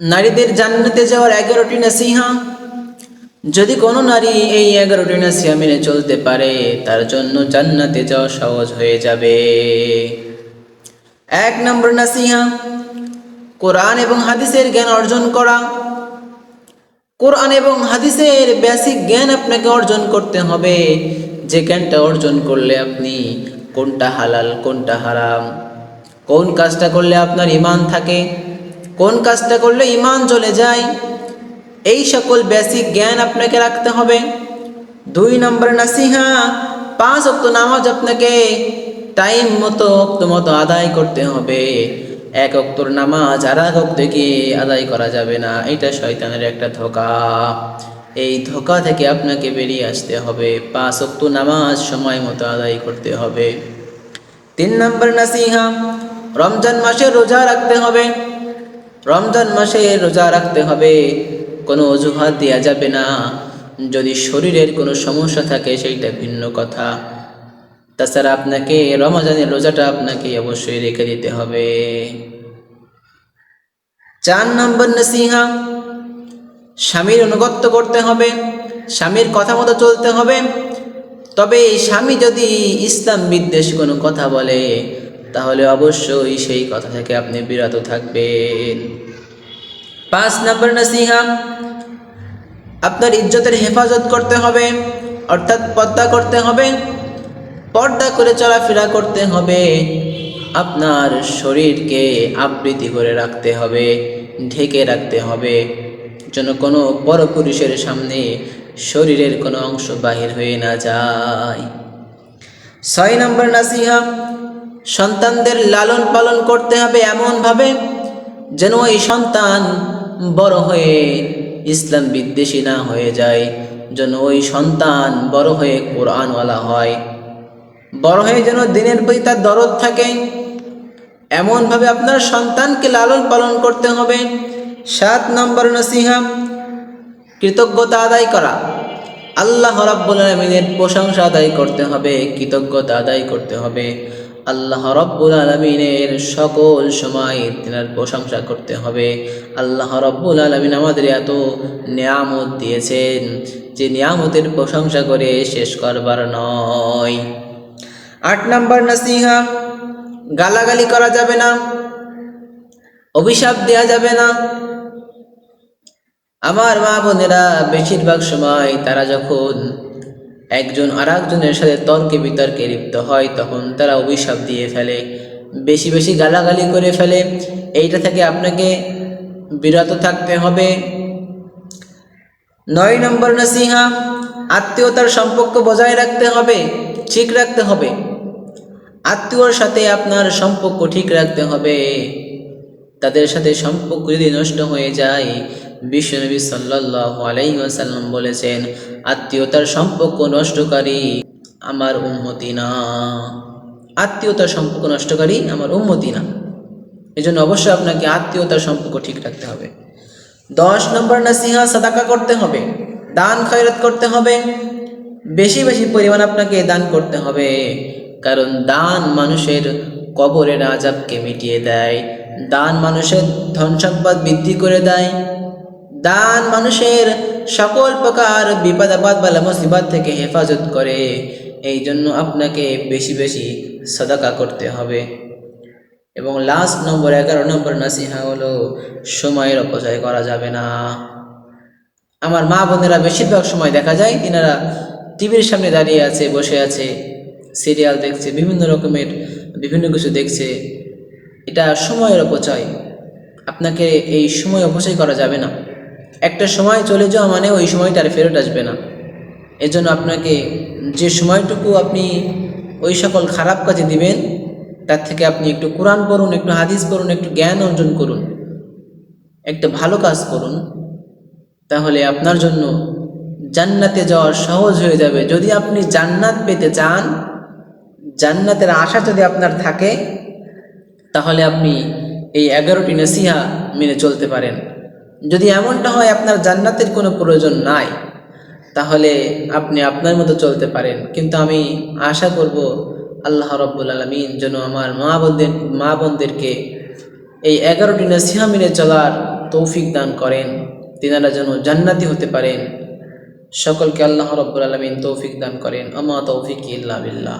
নারীদের জান্নাতে যাওয়ার 11টি নসিহা। যদি কোনো নারী এই 11টি নসিহা মেনে চলতে পারে, তার জন্য জান্নাতে যাওয়া সহজ হয়ে যাবে। 1 নম্বর নসিহা, কোরআন এবং হাদিসের জ্ঞান অর্জন করা। কোরআন এবং হাদিসের বেসিক জ্ঞান আপনাকে অর্জন করতে হবে, যে জ্ঞানটা অর্জন করলে আপনি কোনটা হালাল কোনটা হারাম, কোন কাজটা করলে আপনার ঈমান থাকে, কোন কাজটা করলে ঈমান চলে যায়, এই সকল বেসিক জ্ঞান আপনাকে রাখতে হবে। 2 নম্বর নসিহা, 5 ওয়াক্ত নামাজ আপনাকে টাইম মতো ওয়াক্ত মতো আদায় করতে হবে। 1 ওয়াক্তর নামাজ আর 1 ওয়াক্তে গিয়ে আদায় করা যাবে না, এটা শয়তানের একটা ধোঁকা। এই ধোঁকা থেকে আপনাকে বেরিয়ে আসতে হবে। 5 ওয়াক্ত নামাজ সময় মতো আদায় করতে হবে। 3 নম্বর নসিহা, রমজান মাসে রোজা রাখতে হবে। রমজান মাসে রোজা রাখতে হবে, কোনো অজুহাত দেওয়া যাবে না। যদি শরীরের কোনো সমস্যা থাকে সেইটা ভিন্ন কথা, তাছাড়া আপনাকে রমজানের রোজাটা আপনাকে অবশ্যই রেখে দিতে হবে। 4 নম্বর নসিহা, স্বামীর অনুগত্য করতে হবে, স্বামীর কথা মতো চলতে হবে। তবে স্বামী যদি ইসলাম বিদ্বেষী কোনো কথা বলে, তাহলে অবশ্যই সেই কথা থেকে আপনি বিরত থাকবেন। 5 নম্বর নসিহা, আপনার ইজ্জতের হেফাজত করতে হবে, অর্থাৎ পর্দা করতে হবে। পর্দা করে চলাফেরা করতে হবে। আপনার শরীরকে আবৃত্তি করে রাখতে হবে, ঢেকে রাখতে হবে, যেন কোনো পরপুরুষের সামনে শরীরের কোনো অংশ বাহির হয়ে না যায়। 6 নম্বর নসিহা, সন্তানদের লালন পালন করতে হবে এমনভাবে যেন ওই সন্তান বড় হয়ে ইসলাম বিদ্বেষী না হয়ে যায়, যেন ওই সন্তান বড় হয়ে কোরআনওয়ালা হয়, বড় হয়ে যেন দিনের প্রতি তার দরদ থাকে, এমনভাবে আপনার সন্তানকে লালন পালন করতে হবে। 7 নম্বর নসিহা, কৃতজ্ঞতা আদায় করা। আল্লাহ রাব্বুল আলামিনের প্রশংসা আদায় করতে হবে, কৃতজ্ঞতা আদায় করতে হবে। আল্লাহ রাব্বুল আলামিনের সকল সময় তিনার প্রশংসা করতে হবে। আল্লাহ রাব্বুল আলামিন আমাদের এত নিয়ামত দিয়েছেন, যে নিয়ামতের প্রশংসা করে শেষ করবার নয়। 8 নম্বর নসিহা, গালাগালি করা যাবে না, অভিশাপ দেওয়া যাবে না। আমার মা বোনেরা বেশিরভাগ সময় তারা যখন একজন আর একজনের সাথে তর্কে বিতর্কে লিপ্ত হয়, তখন তারা অভিশাপ দিয়ে ফেলে, বেশি বেশি গালাগালি করে ফেলে। এইটা থেকে আপনাকে বিরত থাকতে হবে। 9 নম্বর নসিহা, আত্মীয়তার সম্পর্ক বজায় রাখতে হবে, ঠিক রাখতে হবে। আত্মীয়র সাথে আপনার সম্পর্ক ঠিক রাখতে হবে। তাদের সাথে সম্পর্ক যদি নষ্ট হয়ে যায়, বিশ্বনবী সাল্লাল্লাহু আলাইহি ওয়াসাল্লাম বলেছেন, আত্মীয়তার সম্পর্ক নষ্টকারী আমার উম্মতি না। আত্মীয়তার সম্পর্ক নষ্টকারী আমার উম্মতি না। এজন্য অবশ্যই আপনাকে আত্মীয়তার সম্পর্ক ঠিক রাখতে হবে। 10 নম্বর নসিহা, সাদাকা করতে হবে, দান খয়রাত করতে হবে। বেশি বেশি পরিমাণ আপনাকে দান করতে হবে, কারণ দান মানুষের কবরের আযাবকে মিটিয়ে দেয়, দান মানুষের ধন সম্পদ বৃদ্ধি করে দেয়, দান মানুষের সকল প্রকার বিপদ আপদ বালা মুসিবত থেকে হেফাজত করে। এই জন্য আপনাকে বেশি বেশি সাদাকা করতে হবে। এবং লাস্ট নম্বর 11 নম্বর নসিহা হলো, সময়ের অপচয় করা যাবে না। আমার মা বোনেরা বেশিরভাগ সময় দেখা যায় তিনারা টিভির সামনে দাঁড়িয়ে আছে, বসে আছে, সিরিয়াল দেখছে, বিভিন্ন রকমের বিভিন্ন কিছু দেখছে। এটা সময়ের অপচয়। আপনাকে এই সময় অপচয় করা যাবে না। একটা সময় চলে যাওয়া মানে ওই সময়টা আর ফেরত আসবে না। এজন্য আপনাকে যে সময়টুকু আপনি ওই সকল খারাপ কাজে দিবেন, তার থেকে আপনি একটু কোরআন পড়ুন, একটু হাদিস পড়ুন, একটু জ্ঞান অর্জন করুন, একটা ভালো কাজ করুন। তাহলে আপনার জন্য জান্নাতে যাওয়া সহজ হয়ে যাবে। যদি আপনি জান্নাত পেতে চান, জান্নাতের আশা যদি আপনার থাকে, তাহলে আপনি এই 11টি নসিহা মেনে চলতে পারেন। যদি এমনটা হয় আপনার জান্নাতের কোনো প্রয়োজন নাই, তাহলে আপনি আপনার মতো চলতে পারেন। কিন্তু আমি আশা করব আল্লাহ রাব্বুল আলামিন যেন আমার মা বোনদেরকে এই 11টি নসিহা মেনে চলার তৌফিক দান করেন, তিনারা যেন জান্নাতি হতে পারেন। সকলকে আল্লাহ রাব্বুল আলামিন তৌফিক দান করেন। আমা তৌফিক ইল্লা বিল্লাহ।